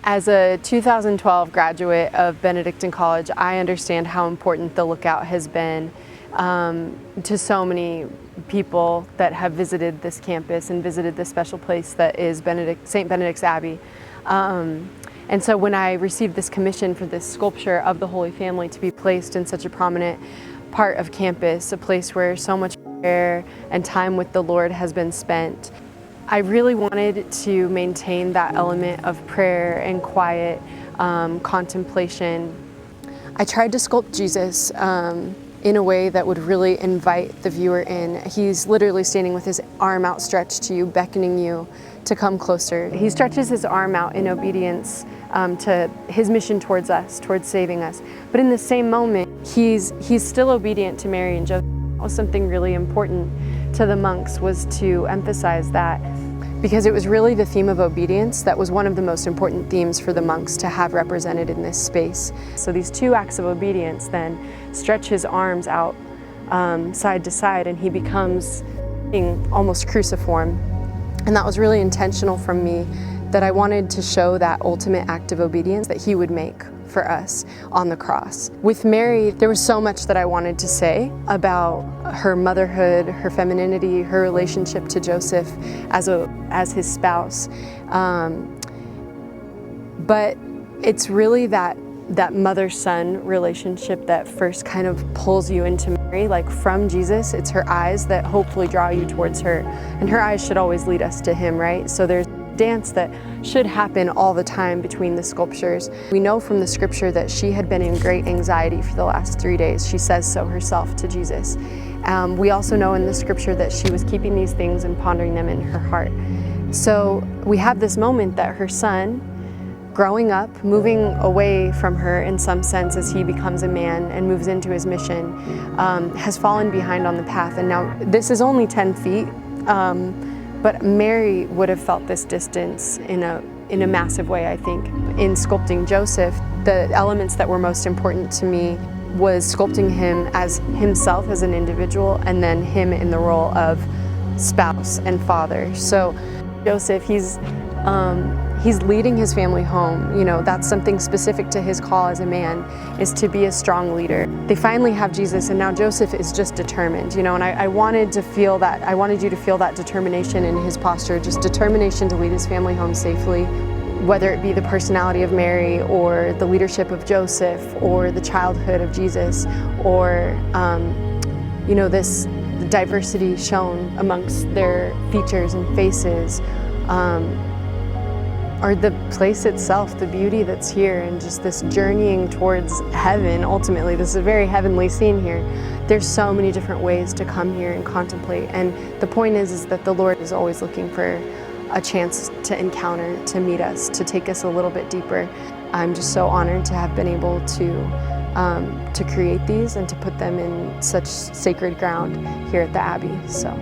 As a 2012 graduate of Benedict College, I understand how important the Lookout has been to so many people that have visited this campus and visited this special place that is St. Benedict's Abbey. And so when I received this commission for this sculpture of the Holy Family to be placed in such a prominent part of campus, a place where so much prayer and time with the Lord has been spent, I really wanted to maintain that element of prayer and quiet contemplation. I tried to sculpt Jesus in a way that would really invite the viewer in. He's literally standing with his arm outstretched to you, beckoning you to come closer. He stretches his arm out in obedience to his mission towards us, towards saving us. But in the same moment, he's still obedient to Mary and Joseph. That was something really important to the monks, was to emphasize that, because it was really the theme of obedience that was one of the most important themes for the monks to have represented in this space. So these two acts of obedience then stretch his arms out side to side, and he becomes almost cruciform. And that was really intentional from me, that I wanted to show that ultimate act of obedience that he would make for us on the cross. With Mary, there was so much that I wanted to say about her motherhood, her femininity, her relationship to Joseph as his spouse. But it's really that mother-son relationship that first kind of pulls you into Mary, like from Jesus. It's her eyes that hopefully draw you towards her, and her eyes should always lead us to him, right? So there's dance that should happen all the time between the sculptures. We know from the scripture that she had been in great anxiety for the last 3 days. She says so herself to Jesus. We also know in the scripture that she was keeping these things and pondering them in her heart. So we have this moment that her son, growing up, moving away from her in some sense as he becomes a man and moves into his mission, has fallen behind on the path. And now this is only 10 feet, but Mary would have felt this distance in a massive way, I think. In sculpting Joseph, the elements that were most important to me was sculpting him as himself as an individual, and then him in the role of spouse and father. So Joseph, he's leading his family home. You know, that's something specific to his call as a man, is to be a strong leader. They finally have Jesus, and now Joseph is just determined, you know, and I wanted you to feel that determination in his posture, just determination to lead his family home safely, whether it be the personality of Mary or the leadership of Joseph or the childhood of Jesus, or, you know, this diversity shown amongst their features and faces, or the place itself, the beauty that's here, and just this journeying towards heaven. Ultimately, this is a very heavenly scene here. There's so many different ways to come here and contemplate, and the point is that the Lord is always looking for a chance to encounter, to meet us, to take us a little bit deeper. I'm just so honored to have been able to create these and to put them in such sacred ground here at the Abbey. So.